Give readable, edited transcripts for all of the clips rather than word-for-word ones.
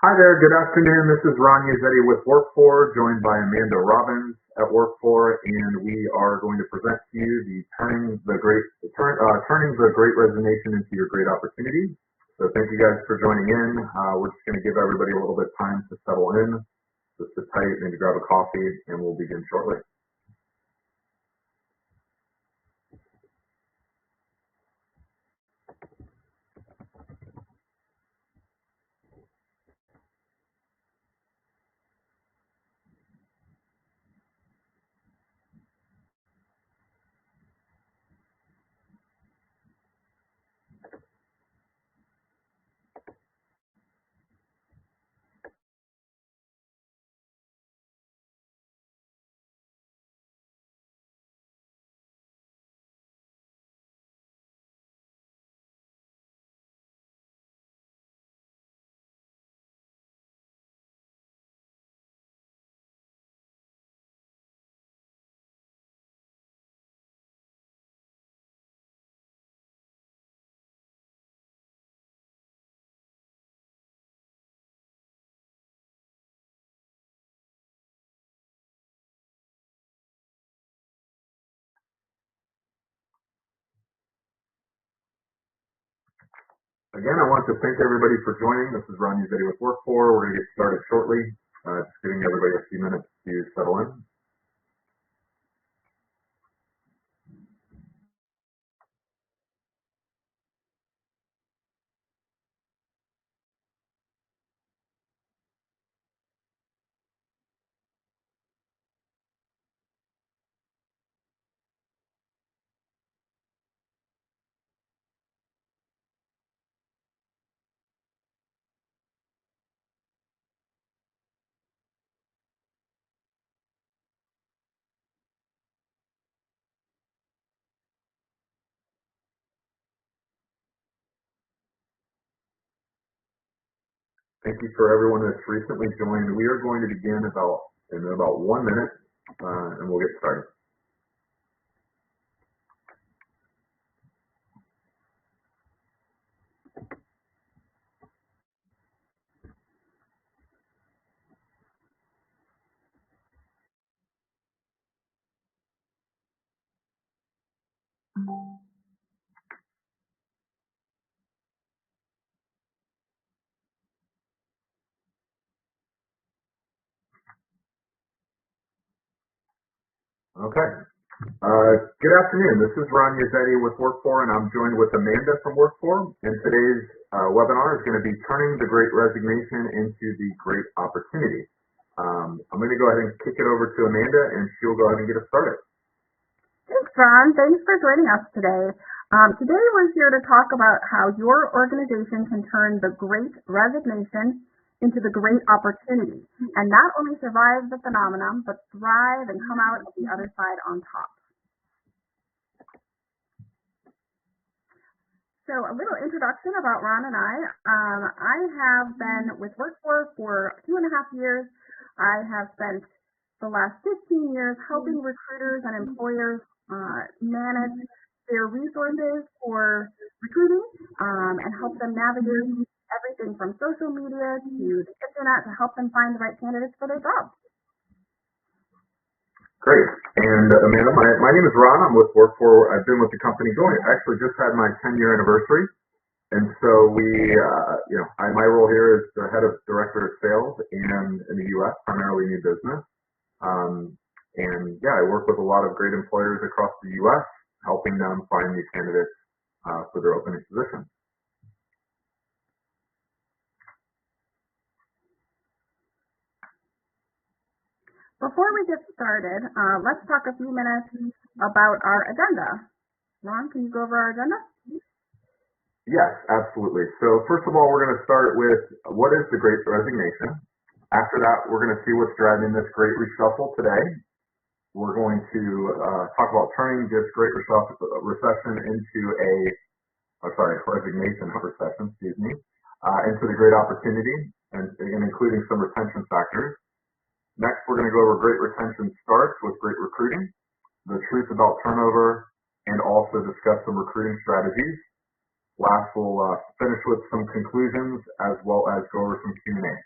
Hi there, good afternoon. This is Ron Yazzetti with Work4, joined by Amanda Robbins at Work4, and we are going to present to you the turning the Great Resignation into your great opportunity. So thank you guys for joining in. We're just going to give everybody a little bit of time to settle in, just sit tight, maybe grab a coffee, and we'll begin shortly. Again, I want to thank everybody for joining. This is Ron Yazzetti with Work4. We're going to get started shortly. Just giving everybody a few minutes to settle in. Thank you for everyone that's recently joined. We are going to begin in about 1 minute, and we'll get started. Okay. Good afternoon. This is Ron Yazzetti with Work4, and I'm joined with Amanda from Work4. And today's webinar is going to be turning the Great Resignation into the Great Opportunity. I'm going to go ahead and kick it over to Amanda, and she'll go ahead and get us started. Thanks, Ron. Thanks for joining us today. Today we're here to talk about how your organization can turn the Great Resignation into the great opportunity, and not only survive the phenomenon, but thrive and come out of the other side on top. So a little introduction about Ron and I. I have been with Work4 for 2.5 years. I have spent the last 15 years helping recruiters and employers manage their resources for recruiting and help them navigate everything from social media to the internet to help them find the right candidates for their jobs. Great. And Amanda, my name is Ron. I'm with Work4. I've been with the company actually just had my 10-year anniversary. And so my role here is the head of director of sales and in the U.S., primarily new business. I work with a lot of great employers across the U.S., helping them find new candidates for their opening positions. Before we get started, let's talk a few minutes about our agenda. Ron, can you go over our agenda? Yes, absolutely. So first of all, we're going to start with what is the Great Resignation. After that, we're going to see what's driving this Great Reshuffle today. We're going to talk about turning this Great Resignation into the Great Opportunity, and including some retention factors. Next, we're going to go over Great Retention starts with Great Recruiting, the truth about turnover, and also discuss some recruiting strategies. Last, we'll finish with some conclusions as well as go over some Q&A.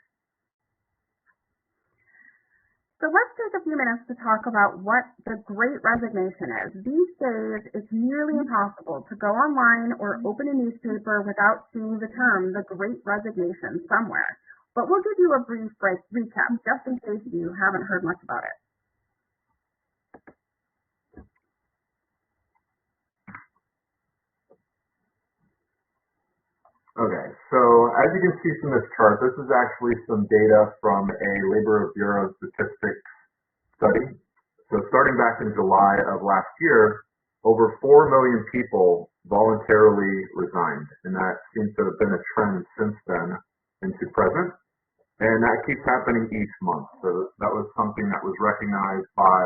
So let's take a few minutes to talk about what the Great Resignation is. These days, it's nearly impossible to go online or open a newspaper without seeing the term the Great Resignation somewhere. But we'll give you a brief recap just in case you haven't heard much about it. Okay, so as you can see from this chart, this is actually some data from a Labor Bureau of Statistics study. So starting back in July of last year, over 4 million people voluntarily resigned, and that seems to have been a trend since then into present, and that keeps happening each month. So that was something that was recognized by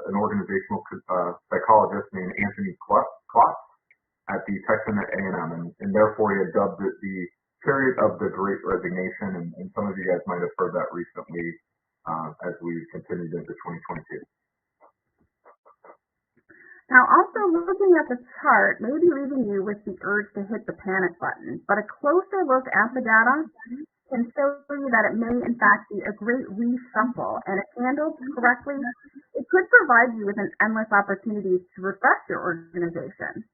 an organizational psychologist named Anthony Klotz at the Texan A&M, and therefore he had dubbed it the period of the Great Resignation, and some of you guys might have heard that recently as we continued into 2022. Now, also looking at the chart may be leaving you with the urge to hit the panic button, but a closer look at the data can show you that it may in fact be a great reshuffle, and if handled correctly, it could provide you with an endless opportunity to refresh your organization.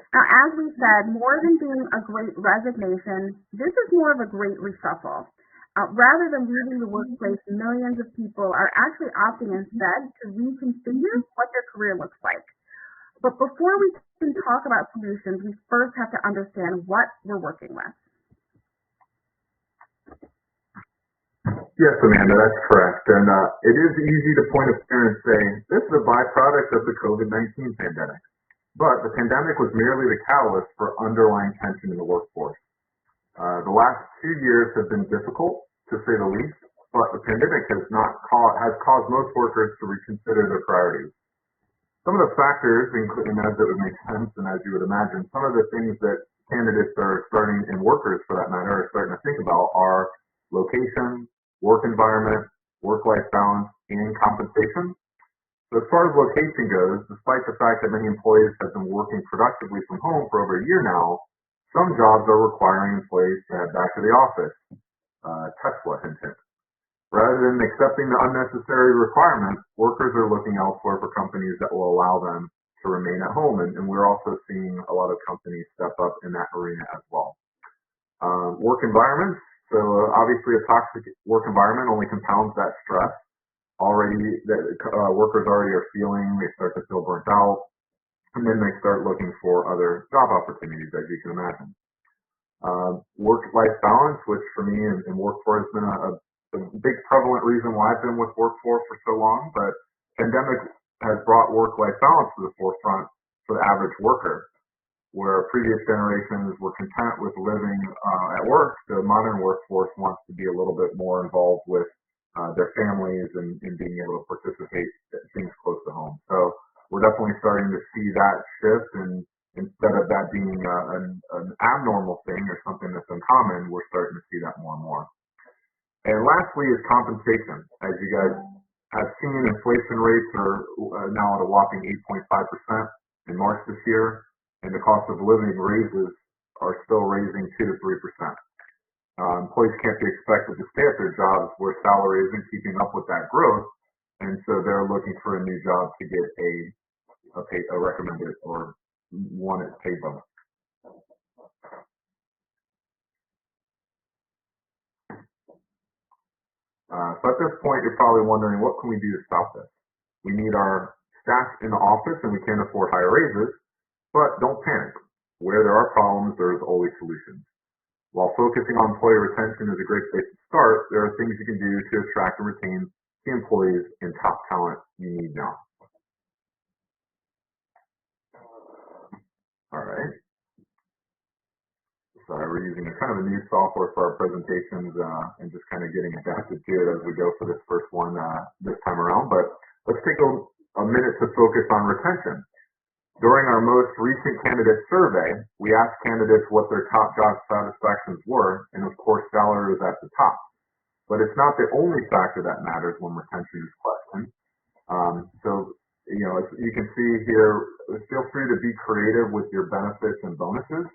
Now, as we said, more than being a great resignation, this is more of a great reshuffle. Rather than leaving the workplace, millions of people are actually opting instead to reconfigure what their career looks like. But before we can talk about solutions, we first have to understand what we're working with. Yes, Amanda, that's correct. And it is easy to point a finger and say, this is a byproduct of the COVID-19 pandemic. But the pandemic was merely the catalyst for underlying tension in the workforce. The last 2 years have been difficult, to say the least, but the pandemic has caused most workers to reconsider their priorities. Some of the factors, including as it would make sense and as you would imagine, some of the things that candidates are starting, and workers for that matter, are starting to think about are location, work environment, work-life balance, and compensation. So as far as location goes, despite the fact that many employees have been working productively from home for over a year now, some jobs are requiring employees to head back to the office. Tesla, hint, hint. Rather than accepting the unnecessary requirements, workers are looking elsewhere for companies that will allow them to remain at home, and we're also seeing a lot of companies step up in that arena as well. Work environments. So obviously a toxic work environment only compounds that stress. Workers already are feeling, they start to feel burnt out, and then they start looking for other job opportunities, as you can imagine. Work-life balance, which for me in workforce has been a big prevalent reason why I've been with workforce for so long, but pandemic has brought work-life balance to the forefront for the average worker. Where previous generations were content with living at work, the modern workforce wants to be a little bit more involved with their families and being able to participate in things close to home. So we're definitely starting to see that shift, and instead of that being an abnormal thing or something that's uncommon, we're starting to see that more and more. And lastly is compensation. As you guys have seen, inflation rates are now at a whopping 8.5% in March this year, and the cost of living raises are still raising 2 to 3%. Employees can't be expected to stay at their jobs where salary isn't keeping up with that growth, and so they're looking for a new job to get a recommended or wanted pay bump. So at this point, you're probably wondering, what can we do to stop this? We need our staff in the office, and we can't afford higher raises, but don't panic. Where there are problems, there is always solutions. While focusing on employee retention is a great place to start, there are things you can do to attract and retain the employees and top talent you need now. All right. Sorry, we're using kind of a new software for our presentations and just kind of getting adapted to it as we go for this first one this time around. But let's take a minute to focus on retention. During our most recent candidate survey, we asked candidates what their top job satisfactions were, and of course, salary was at the top. But it's not the only factor that matters when retention is questioned. So you can see here, feel free to be creative with your benefits and bonuses.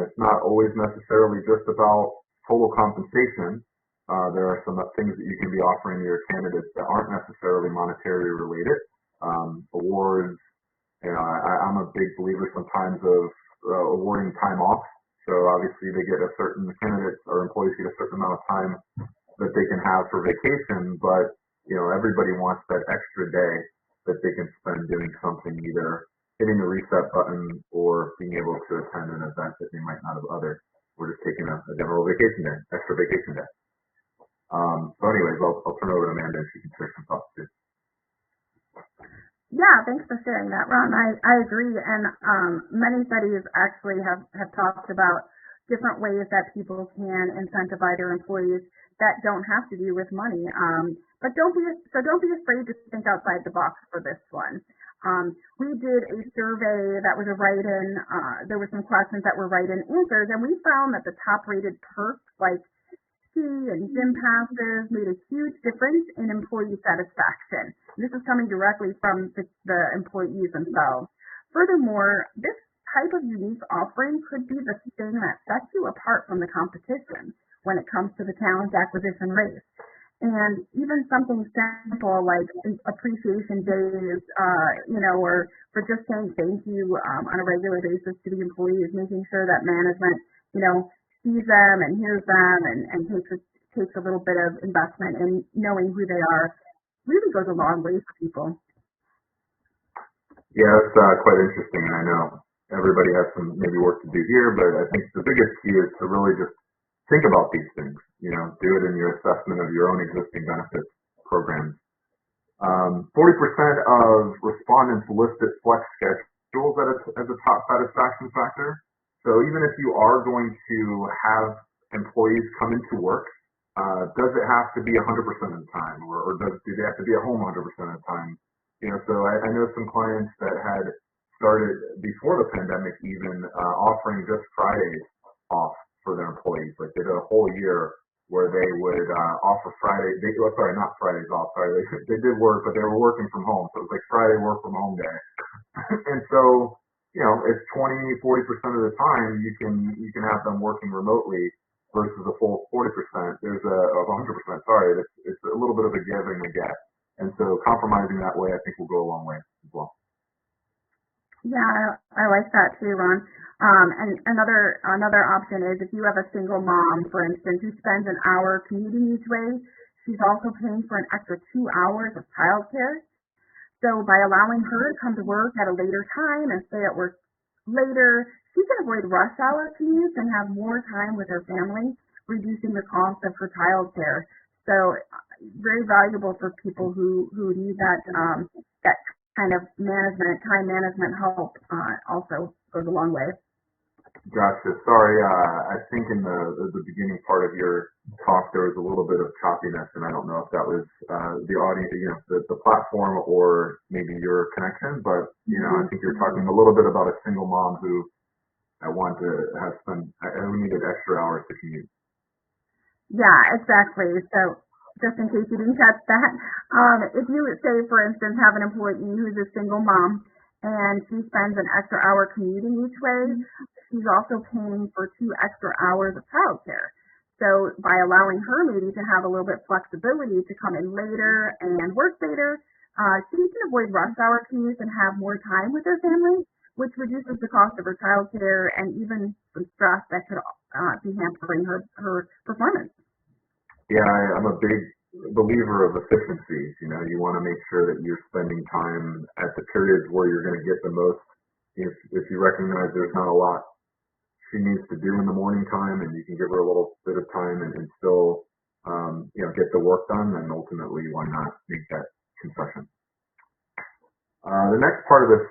It's not always necessarily just about total compensation. There are some things that you can be offering your candidates that aren't necessarily monetary related. Awards, I'm a big believer sometimes of awarding time off. So obviously candidates or employees get a certain amount of time that they can have for vacation, but everybody wants that extra day that they can spend doing something, either hitting the reset button or being able to attend an event that they might not have or just taking a general vacation day, extra vacation day. So anyways, I'll turn it over to Amanda and she can share some thoughts too. Yeah, thanks for sharing that, Ron. I agree, and many studies actually have talked about different ways that people can incentivize their employees that don't have to do with money. But don't be afraid to think outside the box for this one. We did a survey that was a write-in. There were some questions that were write-in answers, and we found that the top-rated perks like ski and gym passes made a huge difference in employee satisfaction. This is coming directly from the employees themselves. Furthermore, this type of unique offering could be the thing that sets you apart from the competition when it comes to the talent acquisition race. And even something simple like appreciation days, or for just saying thank you on a regular basis to the employees, making sure that management, sees them and hears them and takes a little bit of investment in knowing who they are, really goes a long way for people. Yeah, that's quite interesting. And I know everybody has some maybe work to do here, but I think the biggest key is to really just think about these things. Do it in your assessment of your own existing benefits programs. 40% of respondents listed flex schedules as a top satisfaction factor. So even if you are going to have employees come into work, does it have to be 100% of the time, or do they have to be at home 100% of the time? So I know some clients that had started before the pandemic even offering just Fridays off for their employees. Like they did a whole year where they would offer not Fridays off, sorry, they did work, but they were working from home. So it was like Friday work from home day. And so, it's 20-40% of the time you can have them working remotely versus a full 40%. There's of 100%, sorry, it's a little bit of a give and a get. And so compromising that way, I think, will go a long way as well. Yeah, I like that too, Ron. And another option is if you have a single mom, for instance, who spends an hour commuting each way, she's also paying for an extra 2 hours of childcare. So by allowing her to come to work at a later time and stay at work later, she can avoid rush hour commutes and have more time with her family, reducing the cost of her childcare. So very valuable for people who need that kind of time management help. Also goes a long way. Gotcha. Sorry, I think in the beginning part of your talk there was a little bit of choppiness, and I don't know if that was the audience, the platform, or maybe your connection. But I think you're talking a little bit about a single mom who who needed extra hours to commute. Yeah, exactly. So just in case you didn't catch that, if you say, for instance, have an employee who's a single mom and she spends an extra hour commuting each way, she's also paying for 2 extra hours of childcare. So by allowing her maybe to have a little bit flexibility to come in later and work later, she can avoid rush hour commutes and have more time with her family, which reduces the cost of her childcare and even some stress that could be hampering her performance. Yeah, I'm a big believer of efficiencies. You want to make sure that you're spending time at the periods where you're going to get the most. If you recognize there's not a lot she needs to do in the morning time, and you can give her a little bit of time and still, get the work done, then ultimately why not make that concession? The next part of this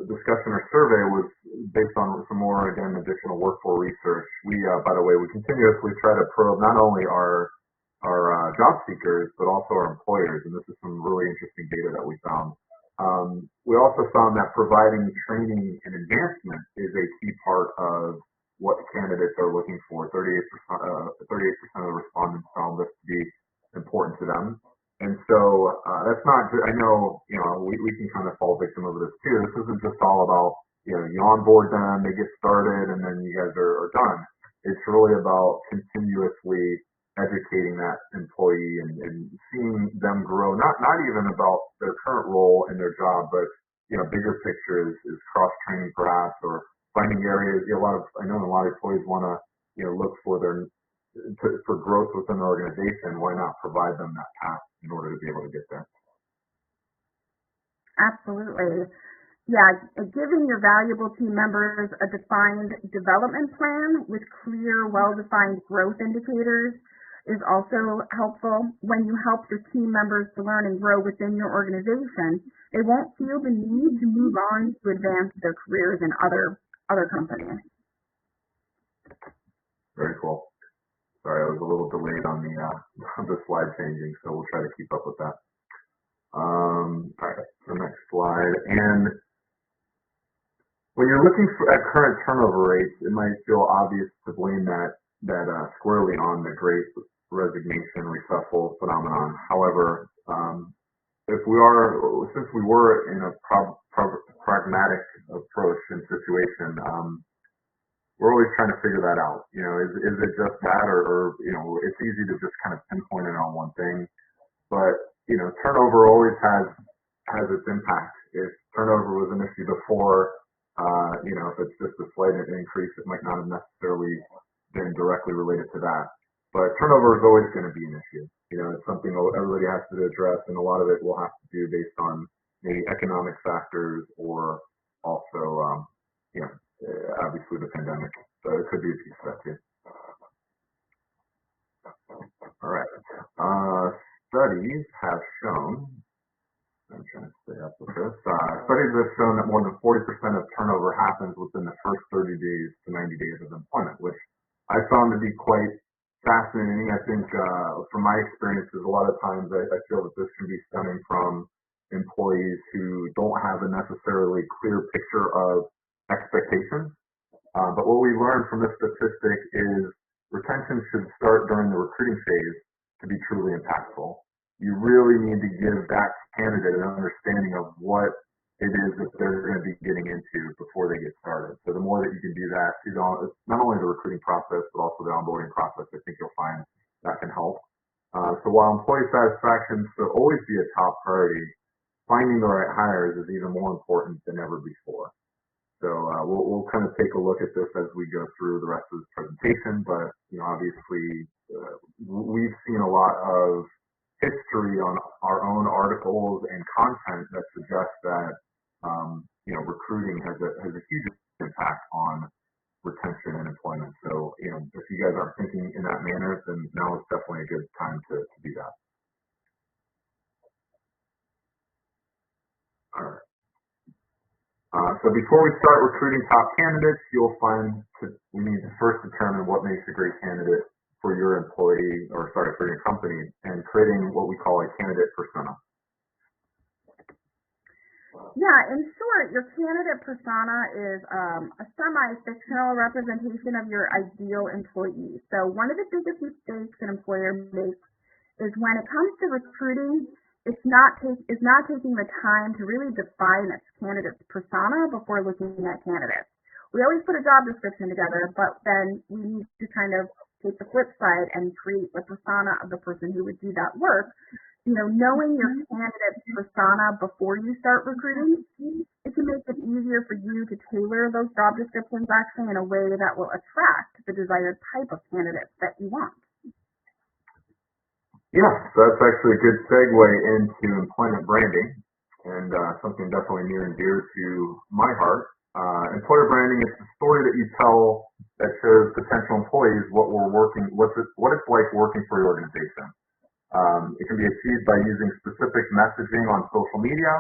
discussion or survey was based on some more, again, additional workforce research. We, by the way, we continuously try to probe not only our job seekers, but also our employers, and this is some really interesting data that we found. We also found that providing training and advancement is a key part of what candidates are looking for. 38% of the respondents found this to be important to them. And so that's not, I know, we can kind of fall victim of this too. This isn't just all about, you onboard them, they get started, and then you guys are done. It's really about continuously educating that employee and seeing them grow, not even about their current role in their job, but, bigger picture is cross-training perhaps, or finding areas, I know a lot of employees want to, look for for growth within the organization. Why not provide them that path in order to be able to get there? Absolutely. Yeah, giving your valuable team members a defined development plan with clear, well-defined growth indicators is also helpful. When you help your team members to learn and grow within your organization, they won't feel the need to move on to advance their careers in other companies. Very cool. Sorry, I was a little delayed on the the slide changing, so we'll try to keep up with that. All right, the next slide. And when you're looking at current turnover rates, it might feel obvious to blame that squarely on the Great Resignation reshuffle phenomenon. However, since we were in a pragmatic approach and situation, we're always trying to figure that out. Is it just that, or it's easy to just kind of pinpoint it on one thing. But turnover always has its impact. If turnover was an issue before, if it's just a slight increase, it might not have necessarily been directly related to that. But turnover is always going to be an issue. It's something everybody has to address, and a lot of it will have to do based on maybe economic factors or also, obviously the pandemic. So it could be a piece of that too. All right. Studies have shown, I'm trying to stay up with this, studies have shown that more than 40% of turnover happens within the first 30 days to 90 days of employment, which I found to be quite fascinating. I think from my experiences, a lot of times I feel that this can be stemming from employees who don't have a necessarily clear picture of expectations. But what we learned from this statistic is retention should start during the recruiting phase to be truly impactful. You really need to give that candidate an understanding of what it is that they're going to be getting into before they get started. So the more that you can do that, not only the recruiting process, but also the onboarding process, I think you'll find that can help. So while employee satisfaction should always be a top priority, finding the right hires is even more important than ever before. So we'll kind of take a look at this as we go through the rest of this presentation, but obviously we've seen a lot of history on our own articles and content that suggests that recruiting has a huge impact on retention and employment. So if you guys aren't thinking in that manner, then now is definitely a good time to do that. All right. So before we start recruiting top candidates, you'll find we need to first determine what makes a great candidate for your employee, for your company, and creating what we call a candidate persona. Yeah, in short, your candidate persona is a semi-fictional representation of your ideal employee. So one of the biggest mistakes an employer makes is when it comes to recruiting, it's not taking the time to really define its candidate's persona before looking at candidates. We always put a job description together, but then we need to kind of take the flip side and create the persona of the person who would do that work. Knowing your candidate's persona before you start recruiting, it can make it easier for you to tailor those job descriptions actually in a way that will attract the desired type of candidates that you want. Yeah, so that's actually a good segue into employment branding, and something definitely near and dear to my heart. Employer branding is the story that you tell that shows potential employees what it's like working for your organization. It can be achieved by using specific messaging on social media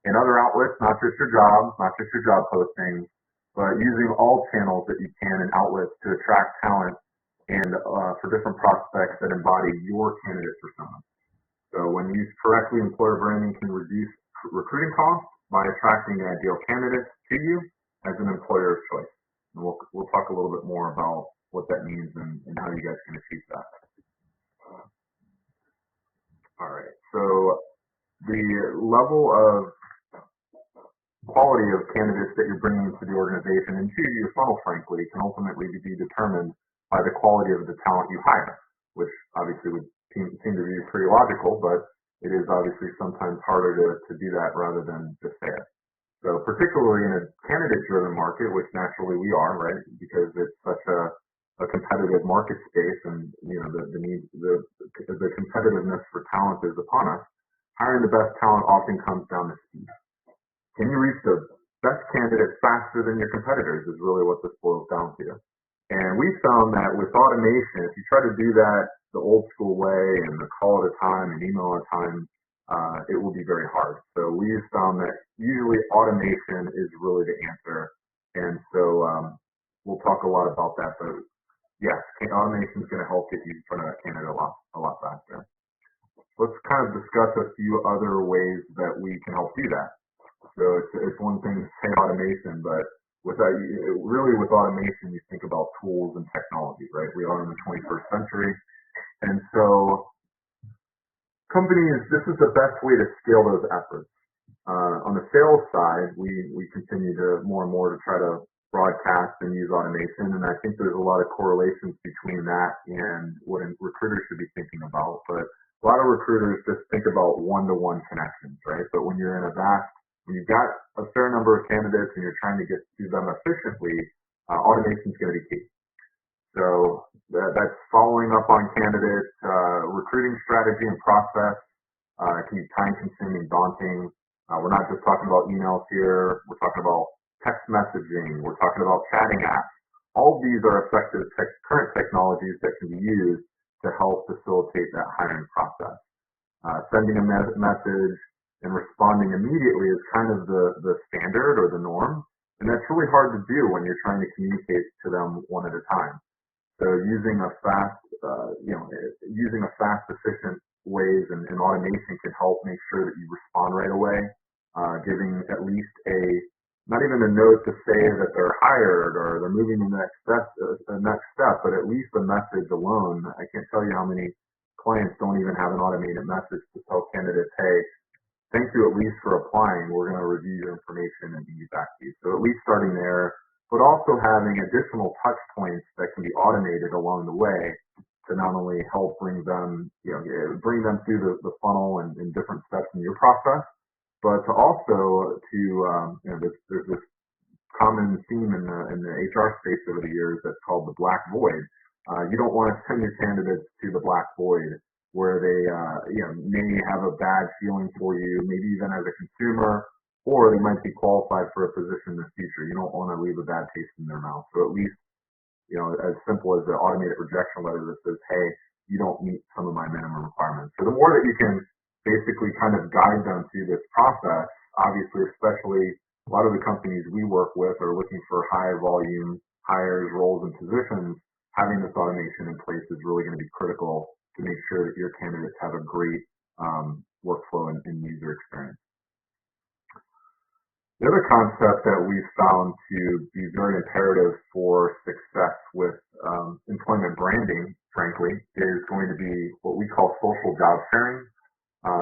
and other outlets, not just your jobs, not just your job postings, but using all channels that you can and outlets to attract talent and for different prospects that embody your candidate persona. So when used correctly, employer branding can reduce recruiting costs by attracting the ideal candidates to you as an employer of choice. And we'll talk a little bit more about what that means and how you guys can achieve that. All right. So the level of quality of candidates that you're bringing into the organization and to your funnel, frankly, can ultimately be determined by the quality of the talent you hire, which obviously would seem to be pretty logical, but it is obviously sometimes harder to do that rather than just say it. So particularly in a candidate-driven market, which naturally we are, right, because it's such a competitive market space, and the competitiveness for talent is upon us. Hiring the best talent often comes down to speed. Can you reach the best candidate faster than your competitors is really what this boils down to. And we found that with automation, if you try to do that the old school way and the call at a time and email at a time, it will be very hard. So we found that usually automation is really the answer. And so we'll talk a lot about that. But yes, automation is going to help get you in front of that candidate a lot faster. Let's kind of discuss a few other ways that we can help do that. So it's one thing to say automation, but with automation, you think about tools and technology, right? We are in the 21st century. And so companies, this is the best way to scale those efforts. On the sales side, we continue to more and more to try to broadcast and use automation. And I think there's a lot of correlations between that and what recruiters should be thinking about. But a lot of recruiters just think about one-to-one connections, right? But when you're in when you've got a fair number of candidates and you're trying to get to them efficiently, automation is going to be key. So that's following up on candidates, recruiting strategy and process. It can be time-consuming, daunting. We're not just talking about emails here. We're talking about text messaging. We're talking about chatting apps. All of these are effective current technologies that can be used to help facilitate that hiring process. Sending a message and responding immediately is kind of the standard or the norm, and that's really hard to do when you're trying to communicate to them one at a time. So using a fast, efficient ways and automation can help make sure that you respond right away, giving at least not even a note to say that they're hired or they're moving to the next step, but at least the message alone. I can't tell you how many clients don't even have an automated message to tell candidates, hey, thank you at least for applying. We're going to review your information and get back to you. So at least starting there, but also having additional touch points that can be automated along the way to not only help bring them through the funnel and different steps in your process, but to also there's this common theme in the HR space over the years that's called the black void. You don't want to send your candidates to the black void where they may have a bad feeling for you, maybe even as a consumer, or they might be qualified for a position in the future. You don't want to leave a bad taste in their mouth. So at least, as simple as the automated rejection letter that says, hey, you don't meet some of my minimum requirements. So the more that you can basically kind of guide them through this process, obviously, especially a lot of the companies we work with are looking for high volume hires, roles, and positions. Having this automation in place is really going to be critical to make sure that your candidates have a great workflow and user experience. The other concept that we've found to be very imperative for success with employment branding, frankly, is going to be what we call social job sharing.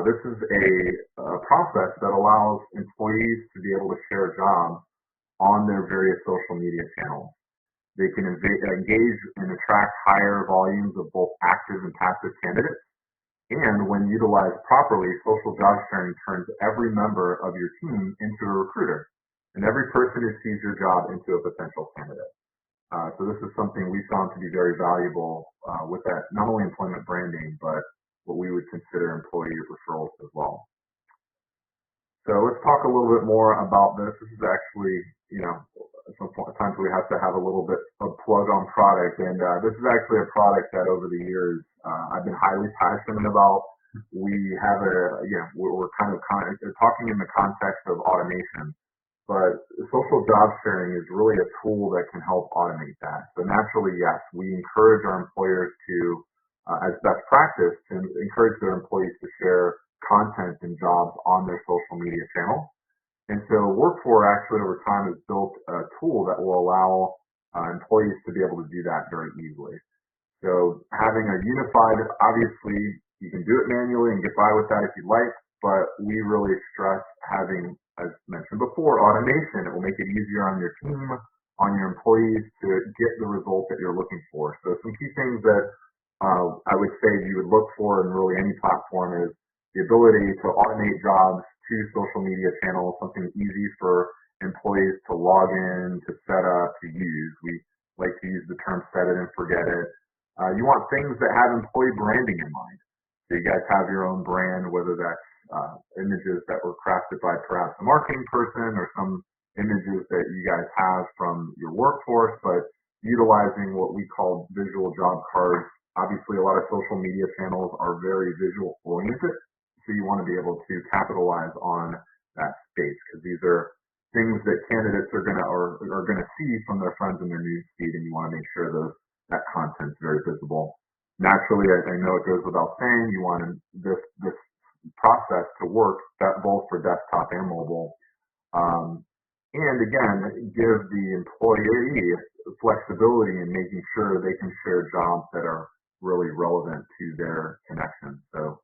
This is a process that allows employees to be able to share jobs on their various social media channels. They can engage and attract higher volumes of both active and passive candidates. And when utilized properly, social job sharing turns every member of your team into a recruiter, and every person who sees your job into a potential candidate. So this is something we found to be very valuable with that, not only employment branding, but what we would consider employee referrals as well. So let's talk a little bit more about this. This is actually, sometimes we have to have a little bit of plug on product, and this is actually a product that over the years I've been highly passionate about. We have we're kind of talking in the context of automation, but social job sharing is really a tool that can help automate that. So naturally, yes, we encourage our employers to, as best practice, to encourage their employees to share content and jobs on their social media channel. And so Work4 actually over time has built a tool that will allow employees to be able to do that very easily. So having a unified, obviously, You can do it manually and get by with that if you like, but we really stress having, as mentioned before, automation. It will make it easier on your team, on your employees to get the result that you're looking for. So some key things that I would say you would look for in really any platform is the ability to automate jobs to social media channels, something easy for employees to log in, to set up, to use. We like to use the term set it and forget it. You want things that have employee branding in mind. So you guys have your own brand, whether that's images that were crafted by perhaps a marketing person or some images that you guys have from your workforce, but utilizing what we call visual job cards. Obviously, a lot of social media channels are very visual oriented, so you want to be able to capitalize on that space because these are things that candidates are gonna see from their friends in their news feed, and you want to make sure that content's very visible. Naturally, I know it goes without saying, you want this process to work both for desktop and mobile. And again, give the employee flexibility in making sure they can share jobs that are really relevant to their connections. So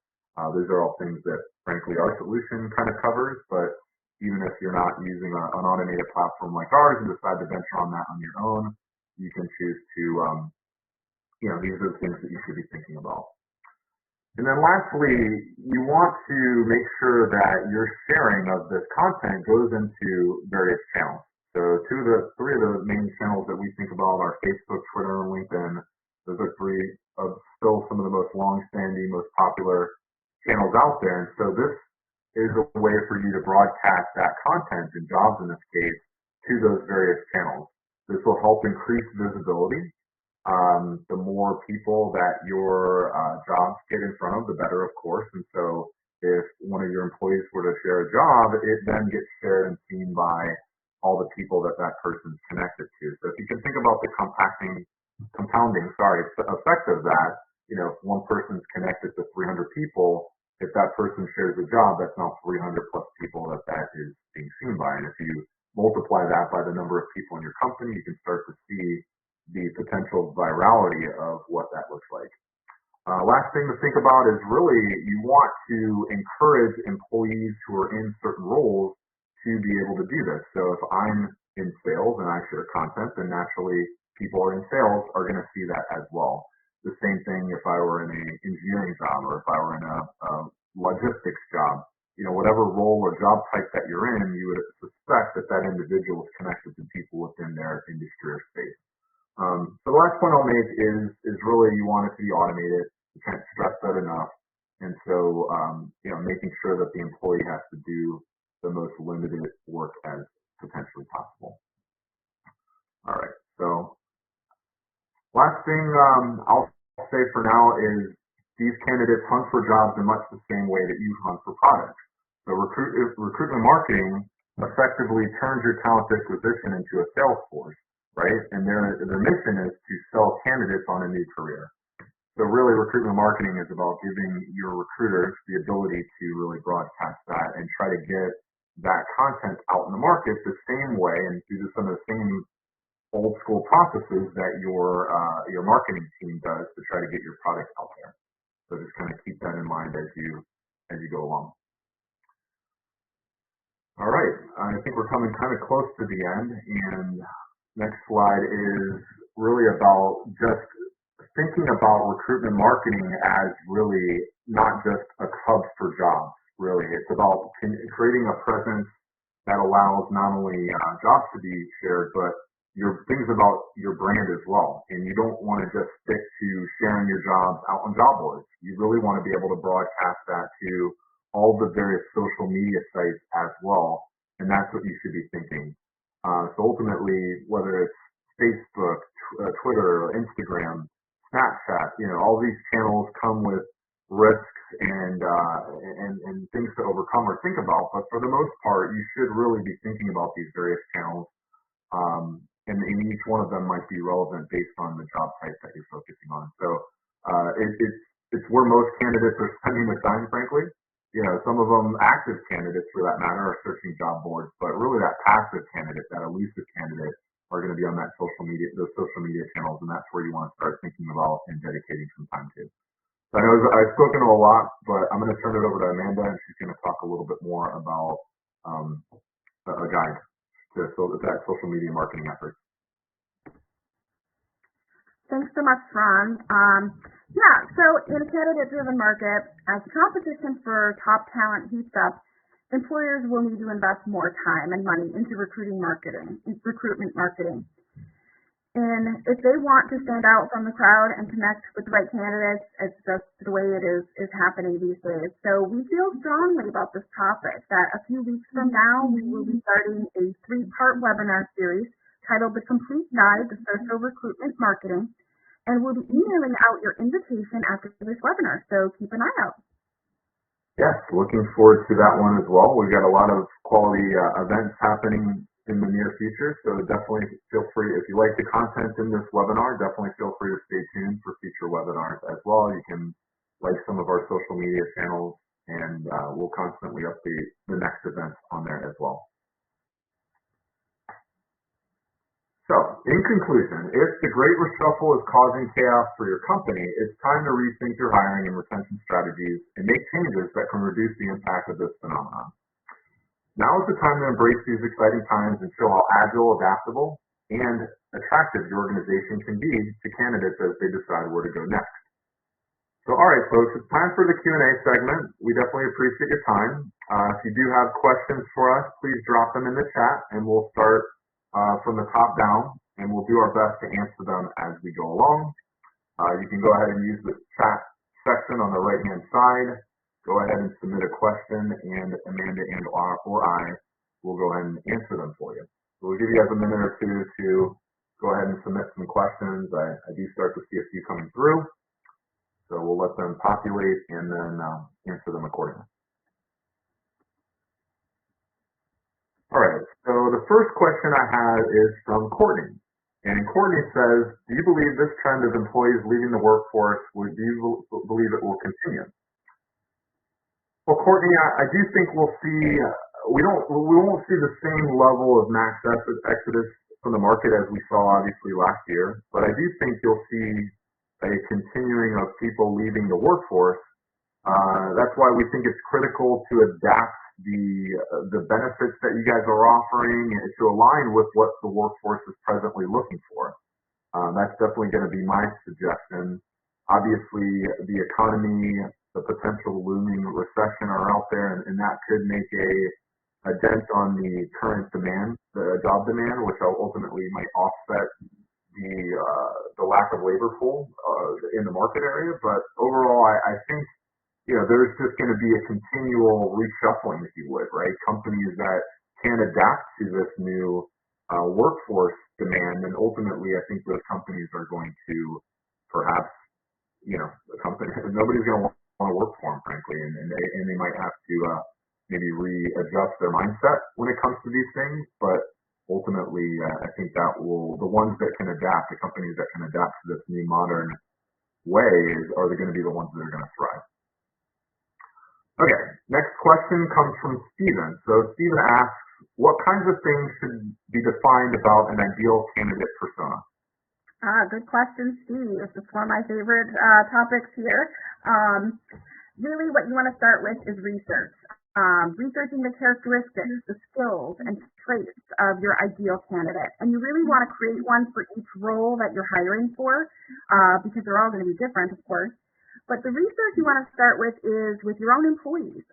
these are all things that, frankly, our solution kind of covers, but even if you're not using an automated platform like ours and decide to venture on that on your own, you can choose to, these are the things that you should be thinking about. And then lastly, you want to make sure that your sharing of this content goes into various channels. So three of the main channels that we think about are Facebook, Twitter, and LinkedIn. Those are three of still some of the most long-standing, most popular channels out there. And so this is a way for you to broadcast that content and jobs in this case to those various channels. This will help increase visibility. The more people that your jobs get in front of, the better, of course. And so if one of your employees were to share a job, it then gets shared and seen by all the people that person's connected to. So if you can think about the compounding effect of that, if one person's connected to 300 people, if that person shares a job, that's now 300 plus people that is being seen by. And if you multiply that by the number of people in your company, you can start to see the potential virality of what that looks like. Last thing to think about is really you want to encourage employees who are in certain roles to be able to do this. So if I'm in sales and I share content, then naturally people who are in sales are going to see that as well. The same thing if I were in an engineering job or if I were in a logistics job. Whatever role or job type that you're in, you would suspect that individual is connected to people within their industry or space. So the last point I'll make is really you want it to be automated. You can't stress that enough. And so, making sure that the employee has to do the most limited work as potentially possible. All right. So last thing I'll say for now is these candidates hunt for jobs in much the same way that you hunt for products. So recruitment marketing effectively turns your talent acquisition into a sales force. Right? And their mission is to sell candidates on a new career. So really recruitment marketing is about giving your recruiters the ability to really broadcast that and try to get that content out in the market the same way and do some of the same old school processes that your marketing team does to try to get your product out there. So just kind of keep that in mind as you go along. All right, I think we're coming kind of close to the end, and next slide is really about just thinking about recruitment marketing as really not just a hub for jobs, really. It's about creating a presence that allows not only jobs to be shared, but things about your brand as well. And you don't want to just stick to sharing your jobs out on job boards. You really want to be able to broadcast that to all the various social media sites as well. And that's what you should be thinking. So ultimately, whether it's Facebook, Twitter, Instagram, Snapchat, all these channels come with risks and things to overcome or think about. But for the most part, you should really be thinking about these various channels, and each one of them might be relevant based on the job type that you're focusing on. So it's where most candidates are spending their time, frankly. Some of them active candidates for that matter are searching job boards, but really that passive candidate, that elusive candidate are going to be on those social media channels, and that's where you want to start thinking about and dedicating some time to. So I know I've spoken a lot, but I'm going to turn it over to Amanda, and she's going to talk a little bit more about um, a guide to that social media marketing effort. Thanks so much, Ron. So in a candidate-driven market, as competition for top talent heats up, employers will need to invest more time and money into recruitment marketing. And if they want to stand out from the crowd and connect with the right candidates, it's just the way it is happening these days. So we feel strongly about this topic that a few weeks from now, we will be starting a 3-part webinar series titled The Complete Guide to Social Recruitment Marketing, and we'll be emailing out your invitation after this webinar, so keep an eye out. Yes, looking forward to that one as well. We've got a lot of quality events happening in the near future, so definitely feel free, if you like the content in this webinar, definitely feel free to stay tuned for future webinars as well. You can like some of our social media channels, and we'll constantly update the next events on there as well. So, in conclusion, if the Great Reshuffle is causing chaos for your company, it's time to rethink your hiring and retention strategies and make changes that can reduce the impact of this phenomenon. Now is the time to embrace these exciting times and show how agile, adaptable, and attractive your organization can be to candidates as they decide where to go next. So, all right, folks, it's time for the Q&A segment. We definitely appreciate your time. If you do have questions for us, please drop them in the chat, and we'll start from the top down, and we'll do our best to answer them as we go along. You can go ahead and use the chat section on the right-hand side. Go ahead and submit a question, and Amanda or I will go ahead and answer them for you. So we'll give you guys a minute or two to go ahead and submit some questions. I do start to see a few coming through, so we'll let them populate and then answer them accordingly. All right, so the first question I have is from Courtney. And Courtney says, do you believe this trend of employees leaving the workforce, do you believe it will continue? Well, Courtney, I do think we'll see, we won't see the same level of mass exodus from the market as we saw obviously last year, but I do think you'll see a continuing of people leaving the workforce. That's why we think it's critical to adapt the benefits that you guys are offering to align with what the workforce is presently looking for. That's definitely going to be my suggestion. Obviously, the economy, the potential looming recession are out there, and that could make a dent on the current demand, the job demand, which ultimately might offset the lack of labor pool in the market area. But overall, I think there's just going to be a continual reshuffling, if you would, right? Companies that can adapt to this new workforce demand, and ultimately, I think those companies are going to perhaps, nobody's going to want to work for them, frankly, and they might have to maybe readjust their mindset when it comes to these things. But ultimately, I think that the ones that can adapt, the companies that can adapt to this new modern way, are going to be the ones that are going to thrive. Okay, next question comes from Steven. So Steven asks, what kinds of things should be defined about an ideal candidate persona? Good question, Steve. This is one of my favorite topics here. Really what you want to start with is research. Researching the characteristics, the skills, and traits of your ideal candidate. And you really want to create one for each role that you're hiring for, because they're all going to be different, of course. But the research you want to start with is with your own employees.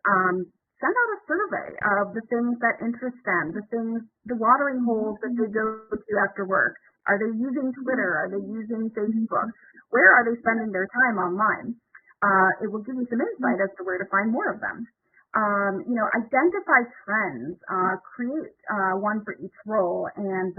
Send out a survey of the things that interest them, the watering holes that they go to after work. Are they using Twitter? Are they using Facebook? Where are they spending their time online? It will give you some insight as to where to find more of them. Identify trends, create one for each role, and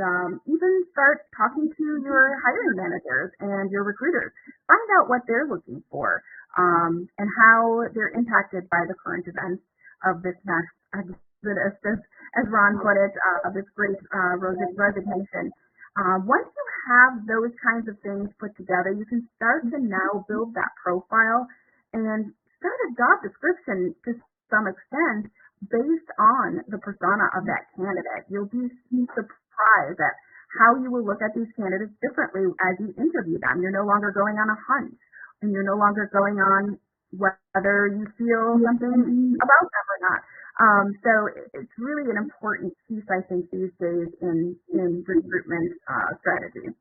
even start talking to your hiring managers and your recruiters. Find out what they're looking for and how they're impacted by the current events of this mass exodus, as Ron put it, of this great resignation. Once you have those kinds of things put together, you can start to now build that profile and start a job description to some extent based on the persona of that candidate. You'll be surprised at how you will look at these candidates differently as you interview them. You're no longer going on a hunch and you're no longer going on whether you feel something about them or not. So it's really an important piece, I think, these days in recruitment strategy.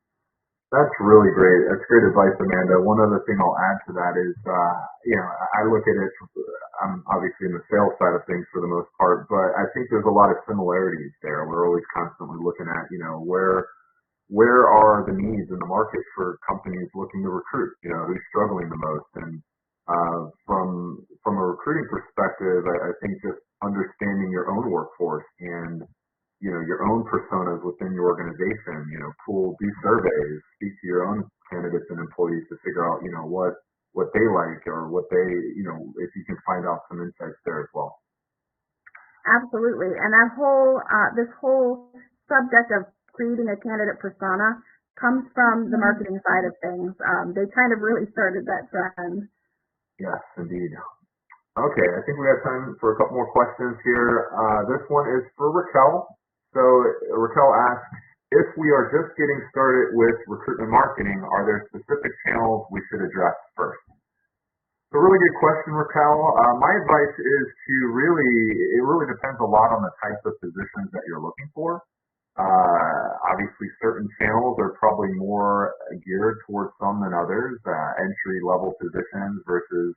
That's really great. That's great advice, Amanda. One other thing I'll add to that is, I look at it, I'm obviously in the sales side of things for the most part, but I think there's a lot of similarities there. We're always constantly looking at, where are the needs in the market for companies looking to recruit? Who's struggling the most? And from a recruiting perspective, I think just understanding your own workforce and your own personas within your organization, do surveys, speak to your own candidates and employees to figure out, what they like or what they, if you can find out some insights there as well. Absolutely. And this whole subject of creating a candidate persona comes from the marketing side of things. They kind of really started that trend. Yes, indeed. Okay, I think we have time for a couple more questions here. This one is for Raquel. So Raquel asks, if we are just getting started with recruitment marketing, are there specific channels we should address first? It's a really good question, Raquel. My advice is it really depends a lot on the types of positions that you're looking for. Obviously, certain channels are probably more geared towards some than others, entry-level positions versus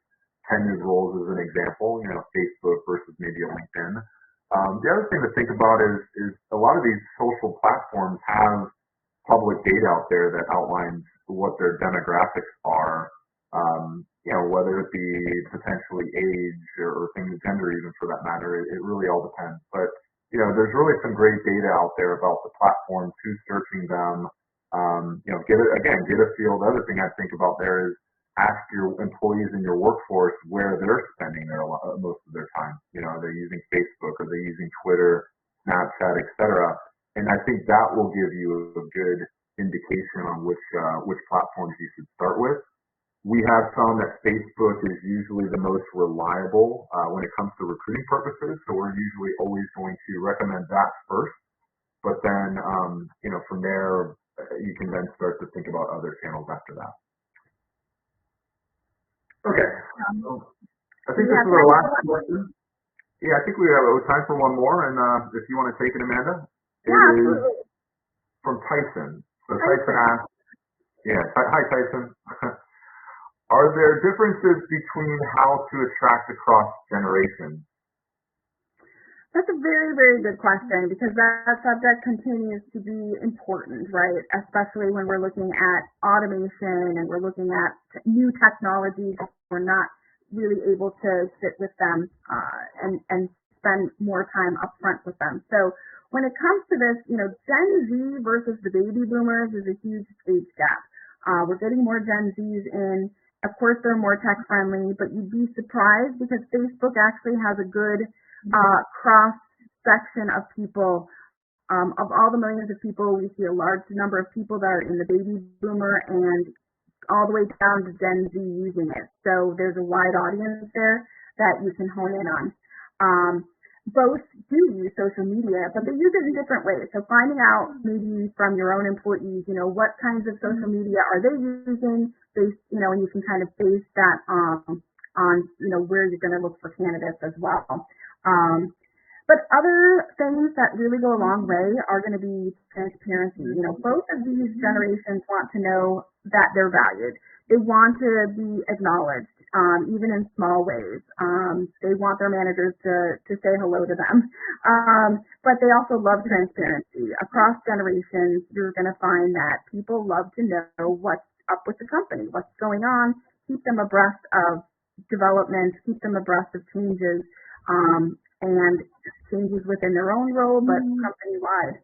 tenured roles as an example, Facebook versus maybe a LinkedIn. The other thing to think about is a lot of these social platforms have public data out there that outlines what their demographics are, whether it be potentially age or things, gender even for that matter. It really all depends. But, there's really some great data out there about the platforms, who's searching them. Get a feel. The other thing I think about there is ask your employees in your workforce where they're spending most of their time. Are they using Facebook? Are they using Twitter, Snapchat, etc.? And I think that will give you a good indication on which platforms you should start with. We have found that Facebook is usually the most reliable when it comes to recruiting purposes, so we're usually always going to recommend that first. But then, from there, you can then start to think about other channels after that. Okay. I think this is our last question. Yeah, I think we have time for one more, and if you want to take it, Amanda. It is from Tyson. So Tyson asks, hi Tyson. Are there differences between how to attract across generations? That's a very, very good question because that subject continues to be important, right? Especially when we're looking at automation and we're looking at new technologies. We're not really able to sit with them and spend more time up front with them. So when it comes to this, Gen Z versus the baby boomers is a huge age gap. We're getting more Gen Zs in. Of course, they're more tech friendly, but you'd be surprised because Facebook actually has a good cross section of people. Of all the millions of people, we see a large number of people that are in the baby boomer and all the way down to Gen Z using it. So there's a wide audience there that you can hone in on. Both do use social media, but they use it in different ways. So finding out maybe from your own employees, what kinds of social media are they using, and you can kind of base that on where you're going to look for candidates as well. But other things that really go a long way are going to be transparency. Both of these generations want to know that they're valued. They want to be acknowledged, even in small ways. They want their managers to say hello to them. But they also love transparency. Across generations, you're going to find that people love to know what's up with the company, what's going on, keep them abreast of development, keep them abreast of changes, and changes within their own role, but company-wide.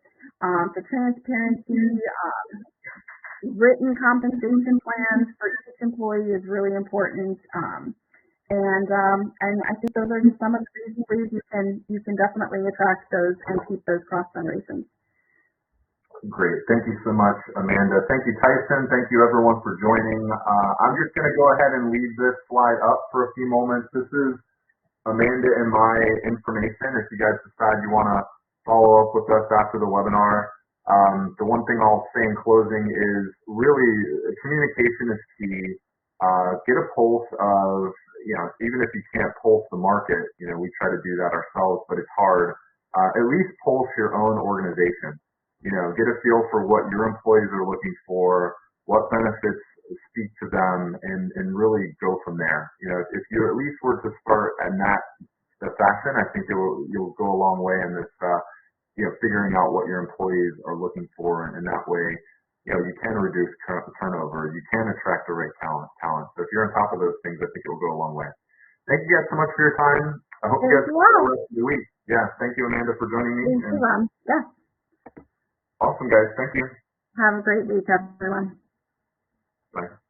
So transparency, written compensation plans for each employee is really important. And I think those are just some of the ways you can definitely attract those and keep those cross generations. Great. Thank you so much, Amanda. Thank you, Tyson. Thank you, everyone, for joining. I'm just going to go ahead and leave this slide up for a few moments. This is Amanda and my information. If you guys decide you want to follow up with us after the webinar, the one thing I'll say in closing is really communication is key. get a pulse of, even if you can't pulse the market, we try to do that ourselves, but it's hard. At least pulse your own organization. Get a feel for what your employees are looking for, what benefits speak to them, and really go from there. If you at least were to start in the fashion, I think you'll go a long way in this, figuring out what your employees are looking for, and that way, you can reduce turnover, you can attract the right talent. So if you're on top of those things, I think it will go a long way. Thank you guys so much for your time. I hope you guys have a rest of the week. Yeah, thank you, Amanda, for joining me. Thank you, Ron. Yeah. Awesome, guys. Thank you. Have a great week, everyone. Bye.